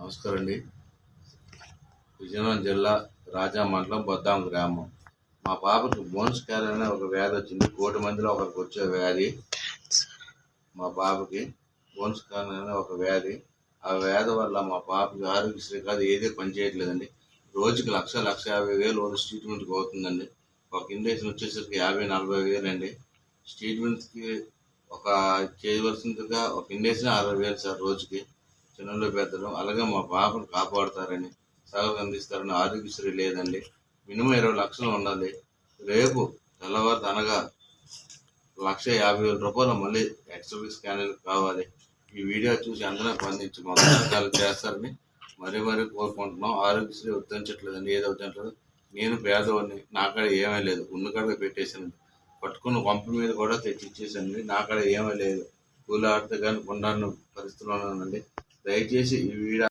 నమస్కారం అండి. విజయనగరం జిల్లా రాజా మండలం బొద్దాం గ్రామం. మా పాపకి బోన్స్ క్యాన్సర్ అనే ఒక వ్యాధి వచ్చింది. 1,00,00,000 మందిలో ఒకరికి వచ్చే వ్యాధి. మా పాపకి బోన్స్ క్యాన్సర్ అనే ఒక వ్యాధి. ఆ వ్యాధి వల్ల మా పాపకి ఆరోగ్యశ్రీ కాదు ఏదే పనిచేయట్లేదండి. రోజుకి 1,50,000 ట్రీట్మెంట్కి అవుతుందండి. ఒక ఇంజక్షన్ వచ్చేసరికి 50,000-40,000 అండి. ట్రీట్మెంట్కి ఒక చేయవలసిందిగా ఒక ఇంజక్షన్ 60,000 సార్ రోజుకి. చిన్నలు పెద్దలు అలాగే మా పాపను కాపాడుతారని సేవలు అందిస్తారని ఆరోగ్యశ్రీ లేదండి. మినిమం 20 లక్షలు ఉండాలి. రేపు తెల్లవారు అనగా 1,50,000 మళ్ళీ ఎక్స్రే స్కానర్లు కావాలి. ఈ వీడియో చూసి అందరూ స్పందించి మా పథకాలు చేస్తారని మరీ కోరుకుంటున్నాం. ఆరోగ్యశ్రీ వద్దించట్లేదండి, ఏది వద్దంటలేదు. నేను పేదవాడిని, నా కాడ ఏమీ లేదు. ఉన్నకాడ పెట్టేశాను. పట్టుకున్న పంపు మీద కూడా తెచ్చి ఇచ్చేసానండి. నా కాడ ఏమీ లేదు. కూలి ఆడితే కానీ కొండాన్ని పరిస్థితిలో ఉన్నానండి. దయచేసి ఈ వీడియో